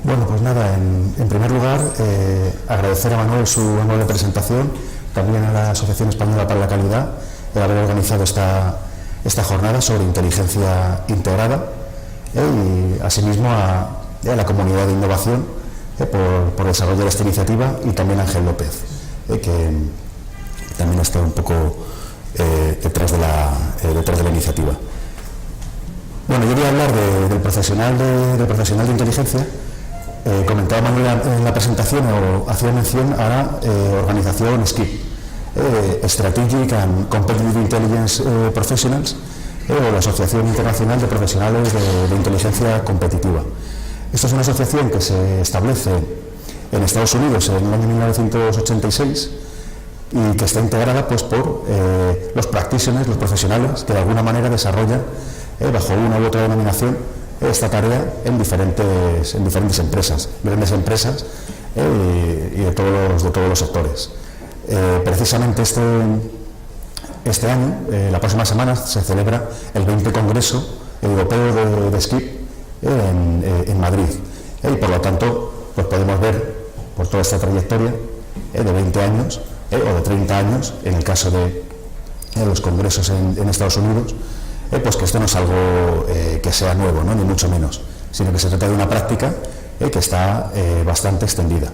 Bueno, pues nada, en primer lugar, agradecer a Manuel su amable presentación, también a la Asociación Española para la Calidad, el haber organizado esta jornada sobre inteligencia integrada, y asimismo a la comunidad de innovación por desarrollar esta iniciativa, y también a Ángel López, que también está un poco detrás de la iniciativa. Bueno, yo voy a hablar del profesional de inteligencia. Comentaba Manuel en la presentación, o hacía mención a la organización SKIP, Strategic and Competitive Intelligence Professionals, o la Asociación Internacional de Profesionales de Inteligencia Competitiva. Esta es una asociación que se establece en Estados Unidos en el año 1986 y que está integrada pues, por los practitioners, los profesionales que de alguna manera desarrollan bajo una u otra denominación esta tarea en diferentes empresas, grandes empresas y de todos los sectores. Precisamente este año, la próxima semana, se celebra el 20 Congreso Europeo de SKIP en Madrid. Y por lo tanto, pues podemos ver por toda esta trayectoria de 20 años o de 30 años, en el caso de los congresos en Estados Unidos, pues que esto no es algo que sea nuevo, ¿no? Ni mucho menos, sino que se trata de una práctica que está bastante extendida.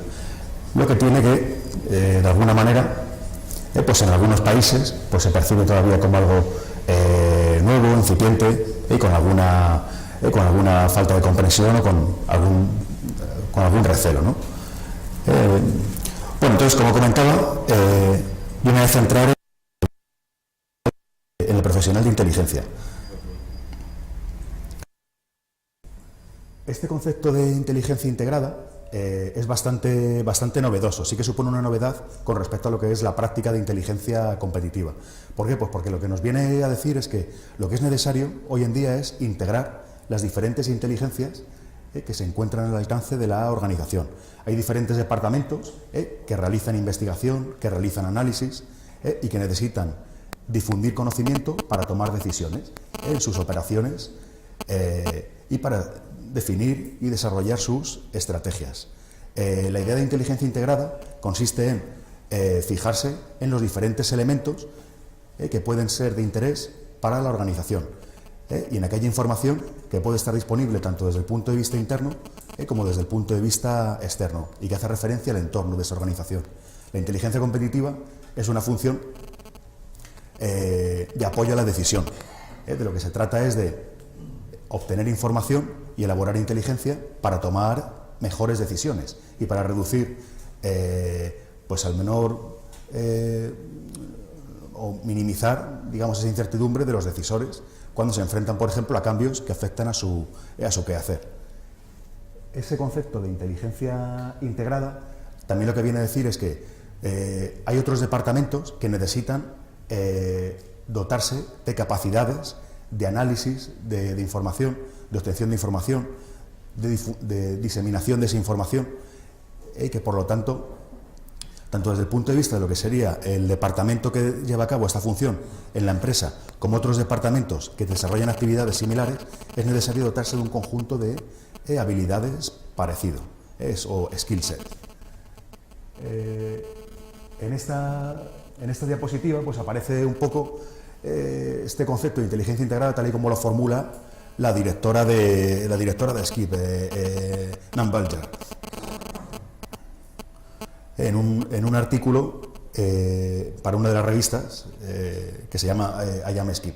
Lo que tiene que, de alguna manera, pues en algunos países pues se percibe todavía como algo nuevo, incipiente, y con alguna falta de comprensión o con algún recelo, ¿no? Bueno, entonces, como comentaba, yo me voy a centrar en el profesional de inteligencia. Este concepto de inteligencia integrada es bastante novedoso, sí que supone una novedad con respecto a lo que es la práctica de inteligencia competitiva. ¿Por qué? Pues porque lo que nos viene a decir es que lo que es necesario hoy en día es integrar las diferentes inteligencias que se encuentran al alcance de la organización. Hay diferentes departamentos que realizan investigación, que realizan análisis y que necesitan difundir conocimiento para tomar decisiones en sus operaciones y para definir y desarrollar sus estrategias. La idea de inteligencia integrada consiste en fijarse en los diferentes elementos que pueden ser de interés para la organización y en aquella información que puede estar disponible tanto desde el punto de vista interno como desde el punto de vista externo y que hace referencia al entorno de esa organización. La inteligencia competitiva es una función de apoyo a la decisión. De lo que se trata es de obtener información y elaborar inteligencia para tomar mejores decisiones y para reducir pues al menor o minimizar, digamos, esa incertidumbre de los decisores cuando se enfrentan, por ejemplo, a cambios que afectan a su quehacer. Ese concepto de inteligencia integrada también lo que viene a decir es que hay otros departamentos que necesitan dotarse de capacidades de análisis de información, de obtención de información, de diseminación de esa información, que por lo tanto, tanto desde el punto de vista de lo que sería el departamento que lleva a cabo esta función en la empresa, como otros departamentos que desarrollan actividades similares, es necesario dotarse de un conjunto de habilidades parecido, o skill set. En esta diapositiva pues aparece un poco este concepto de inteligencia integrada tal y como lo formula la directora de SKIP, Nan Balger, en un artículo para una de las revistas que se llama I Am SKIP.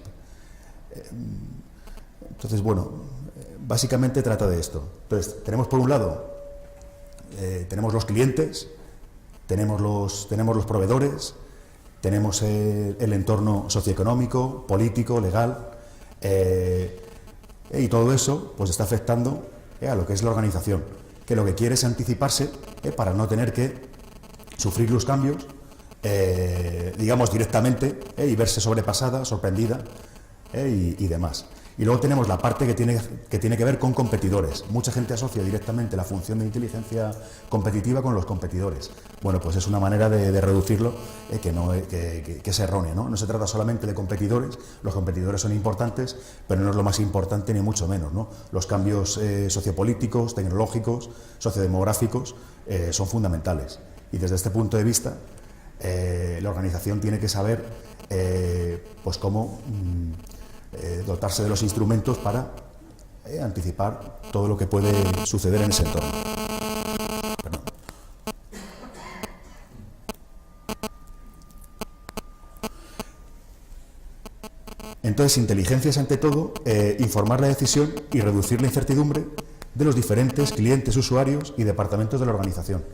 Entonces, bueno, básicamente trata de esto. Entonces, tenemos por un lado, tenemos los clientes, tenemos los proveedores, tenemos el entorno socioeconómico, político, legal, y todo eso pues está afectando a lo que es la organización, que lo que quiere es anticiparse para no tener que sufrir los cambios, digamos, directamente, y verse sobrepasada, sorprendida, y demás. Y luego tenemos la parte que tiene que ver con competidores. Mucha gente asocia directamente la función de inteligencia competitiva con los competidores. Bueno, pues es una manera de reducirlo que es errónea, ¿no? No se trata solamente de competidores, los competidores son importantes, pero no es lo más importante ni mucho menos, ¿no? Los cambios sociopolíticos, tecnológicos, sociodemográficos son fundamentales. Y desde este punto de vista, la organización tiene que saber pues cómo dotarse de los instrumentos para anticipar todo lo que puede suceder en ese entorno. Perdón. Entonces, inteligencia es ante todo informar la decisión y reducir la incertidumbre de los diferentes clientes, usuarios y departamentos de la organización.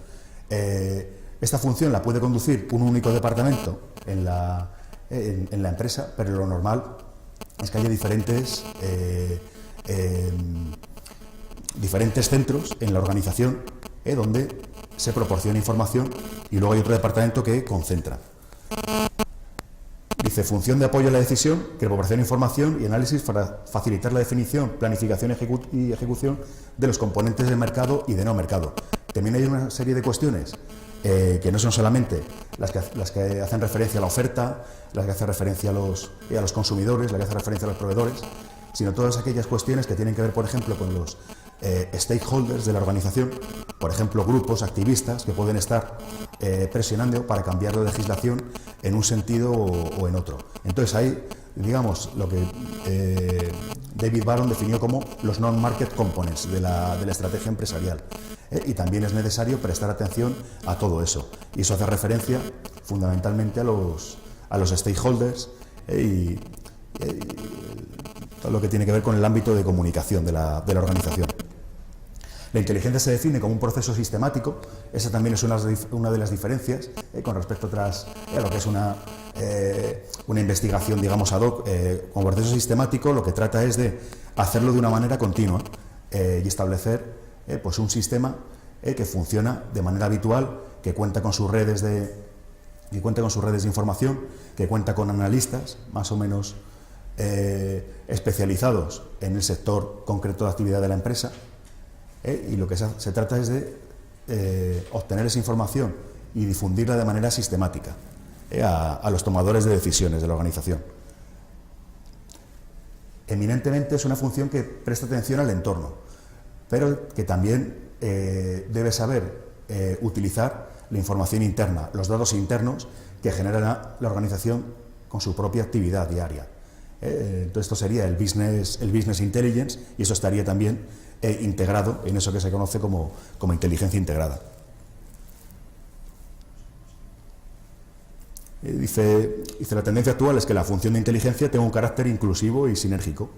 Esta función la puede conducir un único departamento en la empresa, pero lo normal es que haya diferentes centros en la organización donde se proporciona información y luego hay otro departamento que concentra. Dice, función de apoyo a la decisión que proporciona información y análisis para facilitar la definición, planificación y ejecución de los componentes del mercado y de no mercado. También hay una serie de cuestiones que no son solamente las que hacen referencia a la oferta, las que hacen referencia a los consumidores, las que hacen referencia a los proveedores, sino todas aquellas cuestiones que tienen que ver, por ejemplo, con los stakeholders de la organización, por ejemplo, grupos, activistas que pueden estar presionando para cambiar la legislación en un sentido o en otro. Entonces hay, digamos, lo que David Baron definió como los non-market components de la estrategia empresarial. Y también es necesario prestar atención a todo eso. Y eso hace referencia fundamentalmente a los stakeholders y todo lo que tiene que ver con el ámbito de comunicación de la organización. La inteligencia se define como un proceso sistemático. Esa también es una de las diferencias con respecto a lo que es una investigación, digamos, ad hoc. Como proceso sistemático, lo que trata es de hacerlo de una manera continua y establecer pues un sistema que funciona de manera habitual, que cuenta con sus redes de información, que cuenta con analistas más o menos especializados en el sector concreto de actividad de la empresa, y lo que se trata es de obtener esa información y difundirla de manera sistemática a los tomadores de decisiones de la organización. Eminentemente es una función que presta atención al entorno, pero que también debe saber utilizar la información interna, los datos internos que genera la organización con su propia actividad diaria. Entonces esto sería el business intelligence, y eso estaría también integrado en eso que se conoce como inteligencia integrada. Dice, la tendencia actual es que la función de inteligencia tenga un carácter inclusivo y sinérgico.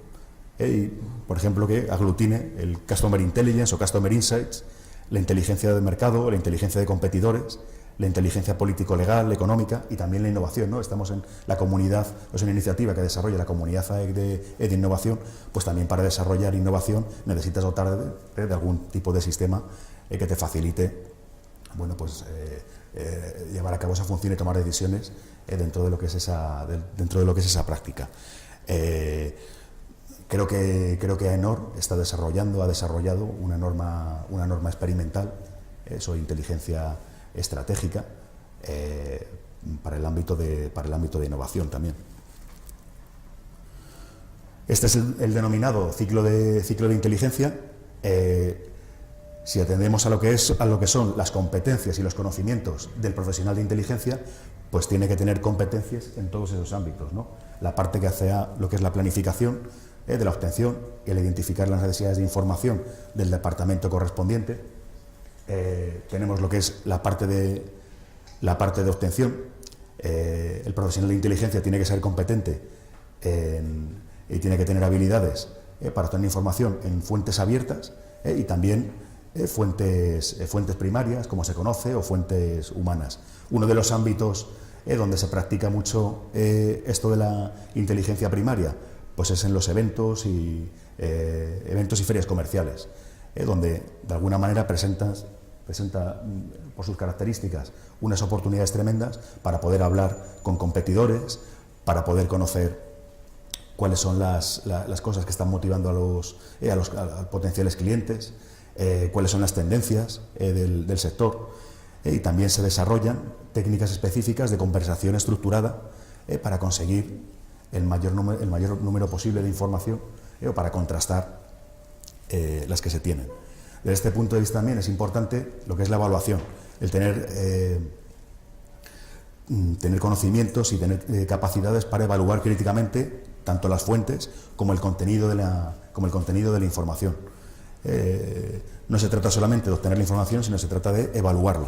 Por ejemplo, que aglutine el Customer Intelligence o Customer Insights, la inteligencia de mercado, la inteligencia de competidores, la inteligencia político-legal, económica y también la innovación, ¿no? Estamos en la comunidad, es una iniciativa que desarrolla la comunidad de innovación, pues también para desarrollar innovación necesitas dotar de algún tipo de sistema que te facilite, bueno, pues llevar a cabo esa función y tomar decisiones dentro de lo que es esa práctica. Creo que AENOR ha desarrollado una norma experimental sobre inteligencia estratégica para el ámbito de innovación también. Este es el denominado ciclo de inteligencia. Si atendemos a lo que son las competencias y los conocimientos del profesional de inteligencia, pues tiene que tener competencias en todos esos ámbitos, ¿no? La parte que hace a lo que es la planificación de la obtención y el identificar las necesidades de información del departamento correspondiente. Tenemos lo que es la parte de obtención. El profesional de inteligencia tiene que ser competente y tiene que tener habilidades para obtener información en fuentes abiertas y también fuentes primarias, como se conoce, o fuentes humanas. Uno de los ámbitos donde se practica mucho esto de la inteligencia primaria, pues es en los eventos y ferias comerciales, donde de alguna manera presenta por sus características unas oportunidades tremendas para poder hablar con competidores, para poder conocer cuáles son las cosas que están motivando a potenciales clientes, cuáles son las tendencias del sector, y también se desarrollan técnicas específicas de conversación estructurada para conseguir el mayor número posible de información o para contrastar las que se tienen. Desde este punto de vista también es importante lo que es la evaluación, el tener conocimientos y tener capacidades para evaluar críticamente tanto las fuentes como el contenido de la información. No se trata solamente de obtener la información, sino se trata de evaluarla,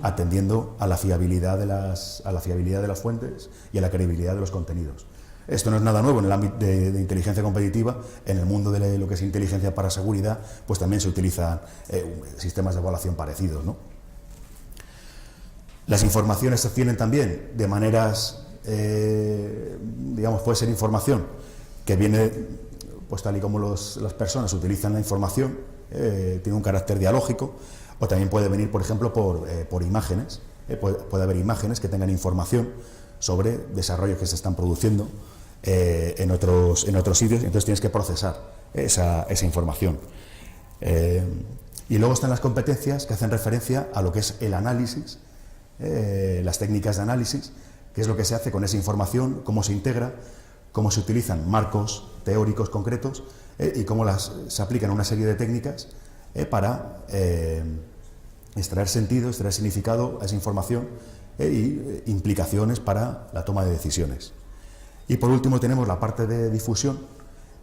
atendiendo a la fiabilidad de las fuentes y a la credibilidad de los contenidos. Esto no es nada nuevo en el ámbito de inteligencia competitiva. En el mundo de lo que es inteligencia para seguridad, pues también se utilizan sistemas de evaluación parecidos, ¿no? Las informaciones se obtienen también de maneras, digamos, puede ser información que viene, pues tal y como las personas utilizan la información, tiene un carácter dialógico, o también puede venir, por ejemplo, por imágenes. Puede haber imágenes que tengan información sobre desarrollos que se están produciendo en otros sitios, y entonces tienes que procesar esa información. Y luego están las competencias que hacen referencia a lo que es el análisis, las técnicas de análisis, qué es lo que se hace con esa información, cómo se integra, cómo se utilizan marcos teóricos concretos y cómo se aplican una serie de técnicas para extraer sentido, extraer significado a esa información y implicaciones para la toma de decisiones. Y por último tenemos la parte de difusión.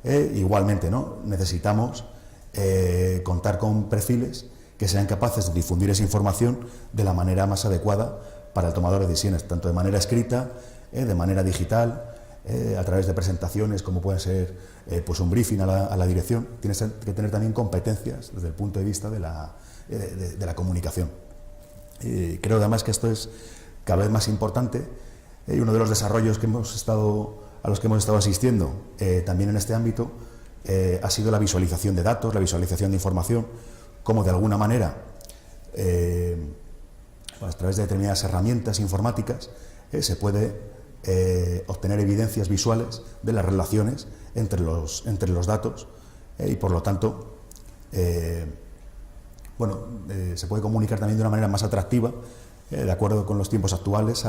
Igualmente, ¿no? Necesitamos contar con perfiles que sean capaces de difundir esa información de la manera más adecuada para el tomador de decisiones, tanto de manera escrita, de manera digital, a través de presentaciones como pueden ser pues un briefing a la dirección. Tienes que tener también competencias desde el punto de vista de la comunicación. Creo además que esto es cada vez más importante, y uno de los desarrollos a los que hemos estado asistiendo también en este ámbito ha sido la visualización de datos, la visualización de información, como de alguna manera a través de determinadas herramientas informáticas se puede obtener evidencias visuales de las relaciones entre los datos, y por lo tanto se puede comunicar también de una manera más atractiva, de acuerdo con los tiempos actuales,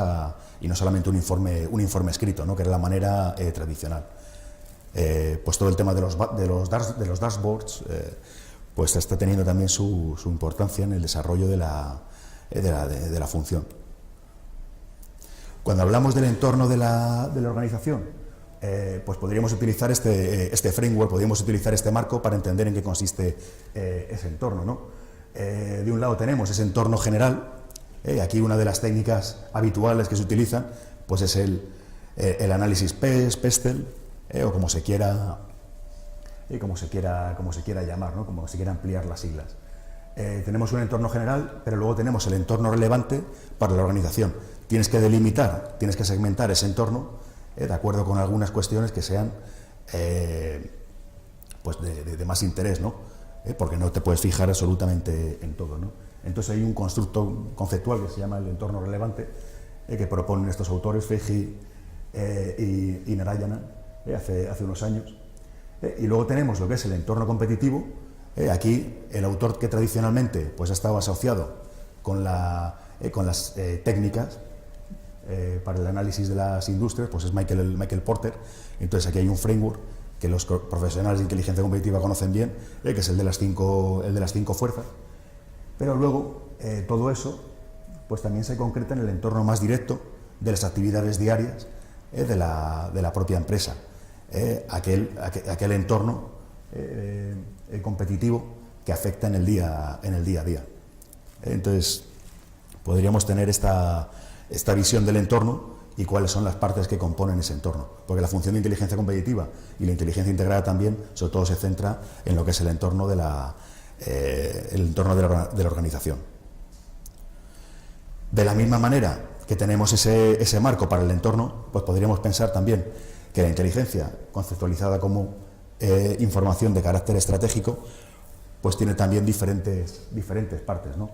y no solamente un informe escrito, ¿no? Que era la manera tradicional. Pues todo el tema de los dashboards pues está teniendo también su importancia en el desarrollo de la función. Cuando hablamos del entorno de la organización, pues podríamos utilizar este framework, podríamos utilizar este marco para entender en qué consiste ese entorno, ¿no? De un lado tenemos ese entorno general. Aquí una de las técnicas habituales que se utilizan pues es el análisis PESTEL, o como se quiera llamar, ¿no? Como se quiera ampliar las siglas. Tenemos un entorno general, pero luego tenemos el entorno relevante para la organización. Tienes que delimitar, tienes que segmentar ese entorno de acuerdo con algunas cuestiones que sean pues de más interés, ¿no? Porque no te puedes fijar absolutamente en todo, ¿no? Entonces hay un constructo conceptual que se llama el entorno relevante, que proponen estos autores, Feji y Narayanan, hace unos años. Y luego tenemos lo que es el entorno competitivo. Aquí el autor que tradicionalmente pues ha estado asociado con las técnicas para el análisis de las industrias, pues es Michael Porter. Entonces aquí hay un framework que los profesionales de inteligencia competitiva conocen bien, que es el de las cinco fuerzas. Pero luego todo eso pues también se concreta en el entorno más directo de las actividades diarias de la propia empresa, aquel entorno competitivo que afecta en el día a día. Entonces podríamos tener esta visión del entorno y cuáles son las partes que componen ese entorno, porque la función de inteligencia competitiva y la inteligencia integrada también sobre todo se centra en lo que es el entorno de la organización. De la misma manera que tenemos ese marco para el entorno, pues podríamos pensar también que la inteligencia, conceptualizada como información de carácter estratégico, pues tiene también diferentes partes, ¿no?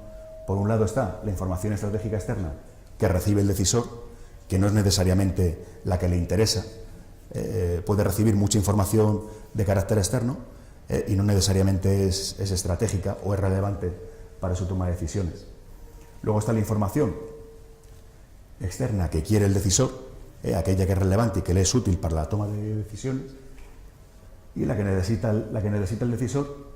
Por un lado está la información estratégica externa que recibe el decisor, que no es necesariamente la que le interesa, puede recibir mucha información de carácter externo y no necesariamente es estratégica o es relevante para su toma de decisiones. Luego está la información externa que quiere el decisor, aquella que es relevante y que le es útil para la toma de decisiones, y la que necesita el decisor.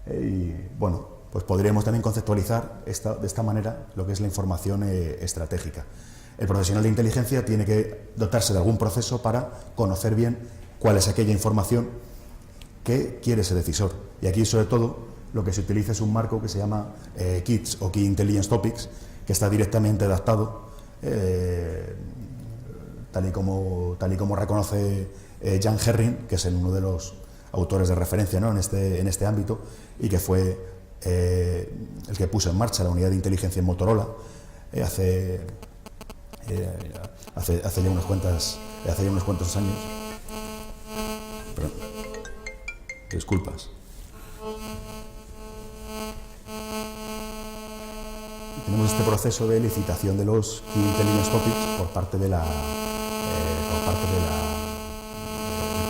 Y bueno, pues podríamos también conceptualizar de esta manera lo que es la información estratégica. El profesional de inteligencia tiene que dotarse de algún proceso para conocer bien cuál es aquella información que quiere ese decisor. Y aquí, sobre todo, lo que se utiliza es un marco que se llama KITS o Key Intelligence Topics, que está directamente adaptado, tal y como reconoce Jan Herring, que es uno de los autores de referencia, ¿no?, en este ámbito, y que fue el que puso en marcha la unidad de inteligencia en Motorola hace ya unos cuantos años. Perdón. Disculpas. Tenemos este proceso de licitación de los Key Intelligence Topics por parte del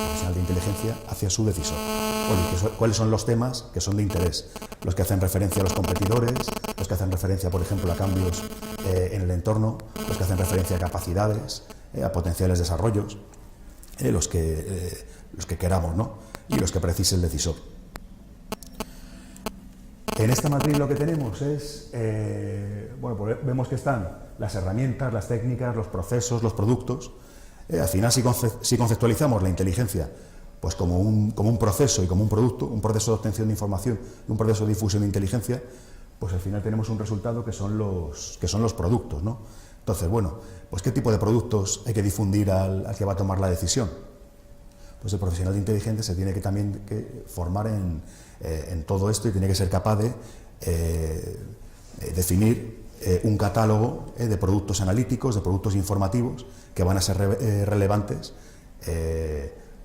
profesional de inteligencia hacia su decisor. ¿Cuáles son los temas que son de interés? Los que hacen referencia a los competidores, los que hacen referencia, por ejemplo, a cambios en el entorno, los que hacen referencia a capacidades, a potenciales desarrollos, los que queramos, ¿no?, y los que precise el decisor. En esta matriz lo que tenemos es, pues vemos que están las herramientas, las técnicas, los procesos, los productos. Al final, si conceptualizamos la inteligencia pues como un proceso y como un producto, un proceso de obtención de información y un proceso de difusión de inteligencia, pues al final tenemos un resultado que son los productos, ¿no? Entonces, bueno, pues ¿qué tipo de productos hay que difundir al que va a tomar la decisión? Pues el profesional de inteligencia se tiene que también formar en todo esto y tiene que ser capaz de definir un catálogo de productos analíticos, de productos informativos que van a ser relevantes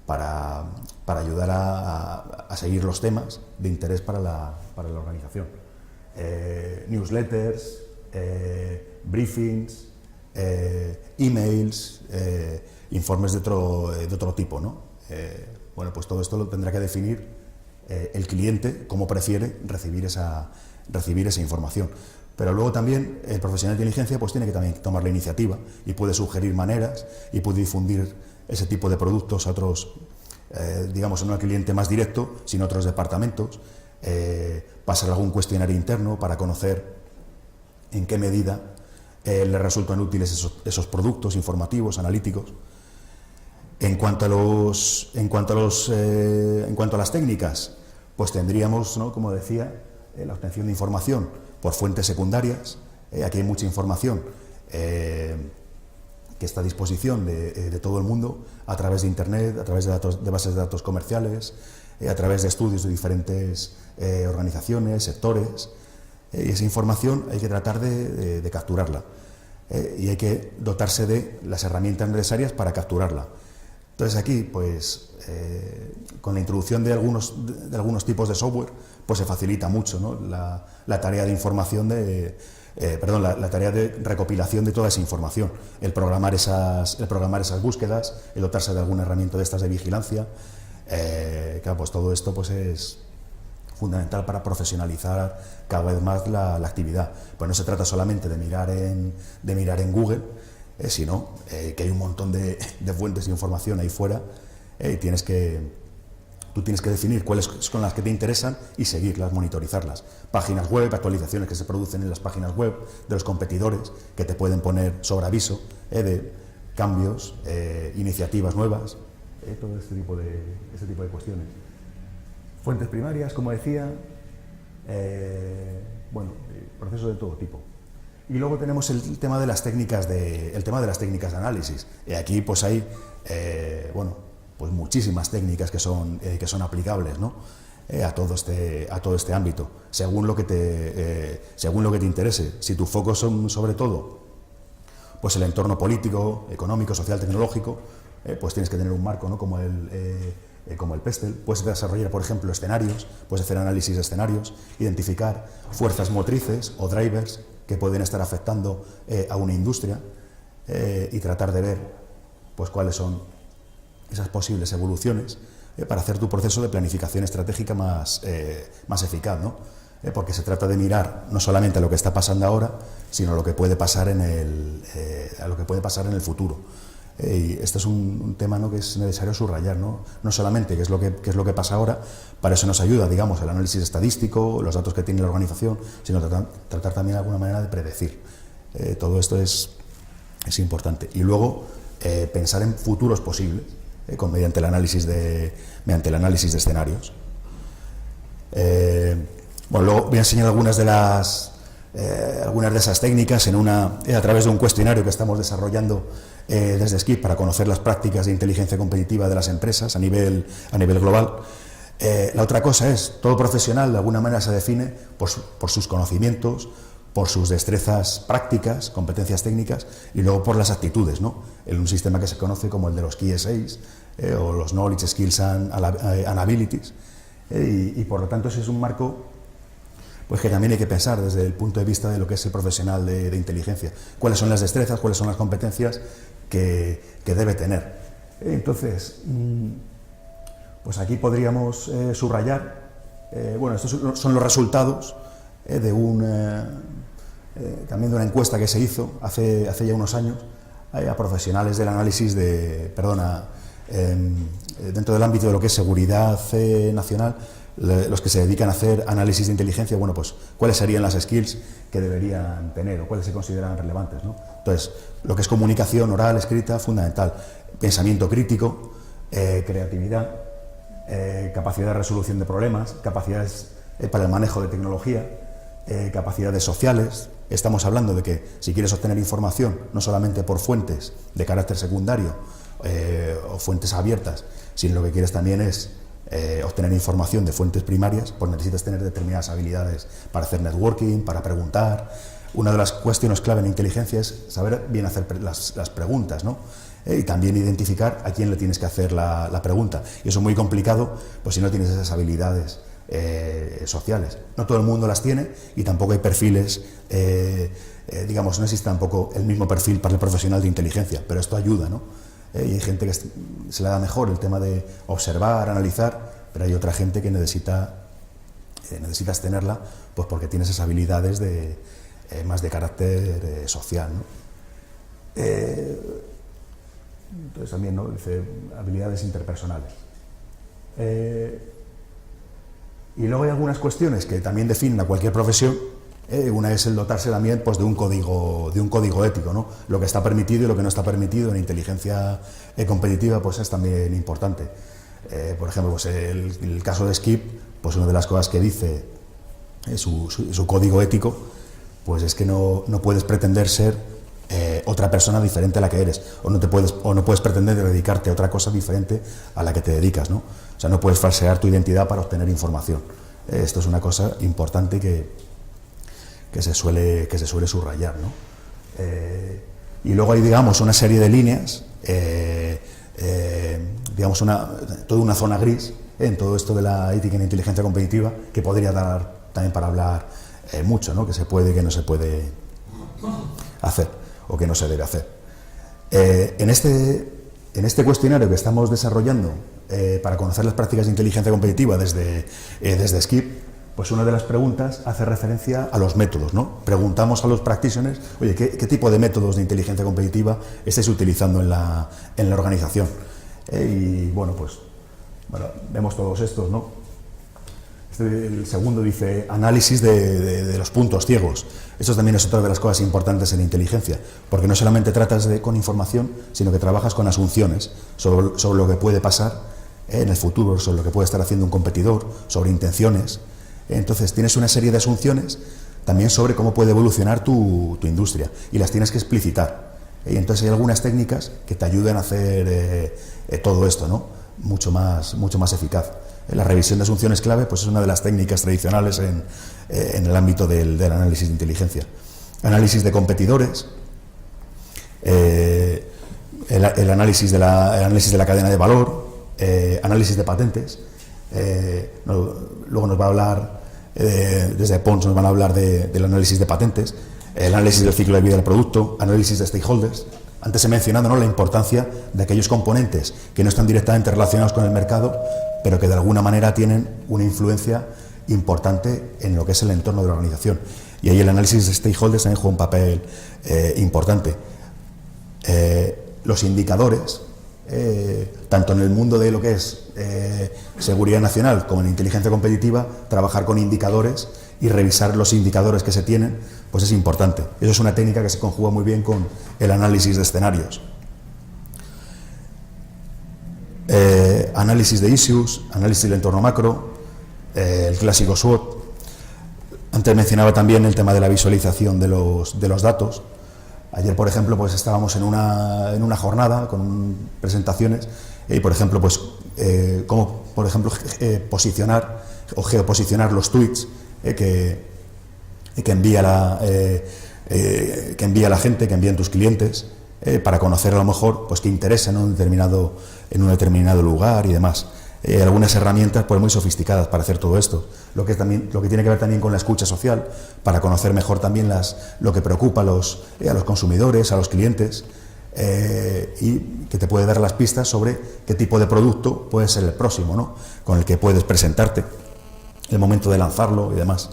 para ayudar a seguir los temas de interés para la organización. Newsletters, briefings, emails, informes de otro tipo, ¿no? Bueno, pues todo esto lo tendrá que definir el cliente, cómo prefiere recibir esa información. Pero luego también el profesional de inteligencia pues tiene que también tomar la iniciativa y puede sugerir maneras y puede difundir ese tipo de productos a otros, digamos, no al cliente más directo, sino a otros departamentos, pasar algún cuestionario interno para conocer en qué medida le resultan útiles esos productos informativos, analíticos. En cuanto a las técnicas, pues tendríamos, ¿no?, como decía, la obtención de información por fuentes secundarias. Aquí hay mucha información que está a disposición de todo el mundo a través de Internet, a través de bases de datos comerciales, a través de estudios de diferentes organizaciones, sectores, y esa información hay que tratar de capturarla y hay que dotarse de las herramientas necesarias para capturarla. Entonces aquí, pues, con la introducción de algunos tipos de software, pues se facilita mucho, ¿no?, la tarea de información la tarea de recopilación de toda esa información, el programar esas búsquedas, el dotarse de alguna herramienta de estas de vigilancia. Claro, pues todo esto pues es fundamental para profesionalizar cada vez más la actividad. Pues no se trata solamente de mirar en Google, sino que hay un montón de fuentes de información ahí fuera, y tú tienes que definir cuáles son las que te interesan y seguirlas, monitorizarlas. Páginas web, actualizaciones que se producen en las páginas web de los competidores que te pueden poner sobre aviso de cambios, iniciativas nuevas, todo este tipo de cuestiones. Fuentes primarias, como decía, procesos de todo tipo. Y luego tenemos el tema de las técnicas de análisis. Y aquí pues hay pues muchísimas técnicas que son aplicables, ¿no?, a todo este ámbito, según lo que te interese. Si tu foco son sobre todo pues el entorno político, económico, social, tecnológico, pues tienes que tener un marco, ¿no?, como el PESTEL. Puedes desarrollar, por ejemplo, escenarios, puedes hacer análisis de escenarios, identificar fuerzas motrices o drivers que pueden estar afectando a una industria, y tratar de ver pues cuáles son esas posibles evoluciones para hacer tu proceso de planificación estratégica más eficaz, ¿no? Porque se trata de mirar no solamente a lo que está pasando ahora, sino a lo que puede pasar en el futuro. Y este es un tema, ¿no?, que es necesario subrayar, ¿no? No solamente qué es lo que pasa ahora, para eso nos ayuda, digamos, el análisis estadístico, los datos que tiene la organización, sino tratar también de alguna manera de predecir. Todo esto es importante. Y luego pensar en futuros posibles, mediante el análisis de escenarios. Bueno, luego voy a enseñar algunas de esas técnicas a través de un cuestionario que estamos desarrollando desde Skip para conocer las prácticas de inteligencia competitiva de las empresas a nivel global. La otra cosa es, todo profesional de alguna manera se define por sus conocimientos, por sus destrezas prácticas, competencias técnicas, y luego por las actitudes, ¿no? En un sistema que se conoce como el de los Key Essays, o los Knowledge, Skills and Abilities, y por lo tanto ese es un marco pues que también hay que pensar desde el punto de vista de lo que es el profesional de inteligencia. ¿Cuáles son las destrezas, cuáles son las competencias que debe tener? Entonces, pues aquí podríamos subrayar, bueno, estos son los resultados también de una encuesta que se hizo hace ya unos años a profesionales del análisis dentro del ámbito de lo que es seguridad nacional, los que se dedican a hacer análisis de inteligencia. Bueno, pues cuáles serían las skills que deberían tener o cuáles se consideran relevantes, ¿no? Entonces, lo que es comunicación oral, escrita, fundamental, pensamiento crítico, creatividad, capacidad de resolución de problemas, capacidades para el manejo de tecnología, capacidades sociales. Estamos hablando de que si quieres obtener información, no solamente por fuentes de carácter secundario o fuentes abiertas, sino lo que quieres también es obtener información de fuentes primarias, pues necesitas tener determinadas habilidades para hacer networking, para preguntar. Una de las cuestiones clave en inteligencia es saber bien hacer las preguntas, ¿no? Y también identificar a quién le tienes que hacer la pregunta. Y eso es muy complicado, pues si no tienes esas habilidades sociales. No todo el mundo las tiene y tampoco hay perfiles, digamos, no existe tampoco el mismo perfil para el profesional de inteligencia, pero esto ayuda, ¿no? Y hay gente que se le da mejor el tema de observar, analizar, pero hay otra gente que necesitas tenerla, pues porque tienes esas habilidades más de carácter social, ¿no? Entonces también, ¿no?, dice habilidades interpersonales. Y luego hay algunas cuestiones que también definen a cualquier profesión. Una es el dotarse también, pues, de un código ético, ¿no? Lo que está permitido y lo que no está permitido en inteligencia competitiva, pues es también importante. Por ejemplo, pues el caso de Skip, pues una de las cosas que dice su código ético, pues es que no puedes pretender ser otra persona diferente a la que eres, o no puedes pretender dedicarte a otra cosa diferente a la que te dedicas, ¿no? O sea, no puedes falsear tu identidad para obtener información. Esto es una cosa importante que se suele subrayar, ¿no? Y luego hay, digamos, una serie de líneas, digamos, toda una zona gris en todo esto de la ética en inteligencia competitiva, que podría dar también para hablar mucho, ¿no? Que se puede y que no se puede hacer, o que no se debe hacer. En este cuestionario que estamos desarrollando para conocer las prácticas de inteligencia competitiva desde Skip, pues una de las preguntas hace referencia a los métodos, ¿no? Preguntamos a los practitioners, oye, ¿qué tipo de métodos de inteligencia competitiva estáis utilizando en la organización? Y bueno, vemos todos estos, ¿no? El segundo dice análisis de los puntos ciegos. Esto también es otra de las cosas importantes en inteligencia, porque no solamente tratas con información, sino que trabajas con asunciones sobre lo que puede pasar en el futuro, sobre lo que puede estar haciendo un competidor, sobre intenciones. Entonces tienes una serie de asunciones también sobre cómo puede evolucionar tu industria, y las tienes que explicitar. Y entonces hay algunas técnicas que te ayudan a hacer todo esto, ¿no? mucho más eficaz. La revisión de asunciones clave, pues es una de las técnicas tradicionales en el ámbito del análisis de inteligencia. Análisis de competidores, el análisis de la cadena de valor, análisis de patentes. Luego nos va a hablar, desde Pons nos van a hablar del análisis de patentes, el análisis del ciclo de vida del producto, análisis de stakeholders, Antes he mencionado, ¿no?, la importancia de aquellos componentes que no están directamente relacionados con el mercado, pero que de alguna manera tienen una influencia importante en lo que es el entorno de la organización. Y ahí el análisis de stakeholders también juega un papel importante. Los indicadores, tanto en el mundo de lo que es seguridad nacional como en inteligencia competitiva, trabajar con indicadores y revisar los indicadores que se tienen, pues es importante. Eso es una técnica que se conjuga muy bien con el análisis de escenarios. Análisis de issues, análisis del entorno macro, el clásico SWOT. Antes mencionaba también el tema de la visualización de los datos. Ayer, por ejemplo, pues estábamos en una jornada con presentaciones y, por ejemplo, pues cómo, por ejemplo, posicionar o geoposicionar los tweets que envía la gente, que envían tus clientes, para conocer a lo mejor pues qué interesa en un determinado lugar y demás. Algunas herramientas pues muy sofisticadas para hacer todo esto, lo que tiene que ver también con la escucha social, para conocer mejor también lo que preocupa a los consumidores, a los clientes, y que te puede dar las pistas sobre qué tipo de producto puede ser el próximo, ¿no?, con el que puedes presentarte, el momento de lanzarlo y demás.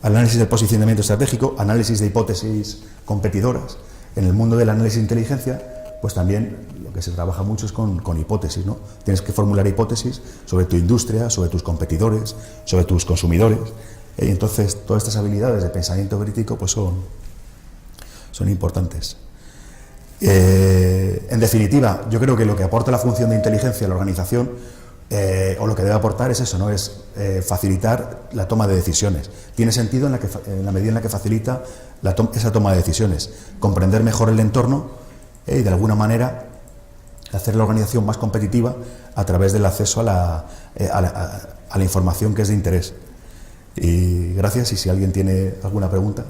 Análisis del posicionamiento estratégico, análisis de hipótesis competidoras. En el mundo del análisis de inteligencia, pues también lo que se trabaja mucho es con hipótesis, ¿no? Tienes que formular hipótesis sobre tu industria, sobre tus competidores, sobre tus consumidores, y entonces todas estas habilidades de pensamiento crítico pues son importantes. En definitiva, yo creo que lo que aporta la función de inteligencia a la organización, o lo que debe aportar es eso, ¿no?, es facilitar la toma de decisiones. Tiene sentido en la medida en la que facilita esa toma de decisiones, comprender mejor el entorno y de alguna manera hacer la organización más competitiva a través del acceso a la información que es de interés. Y gracias, y si alguien tiene alguna pregunta,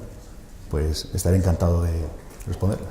pues estaré encantado de responderla.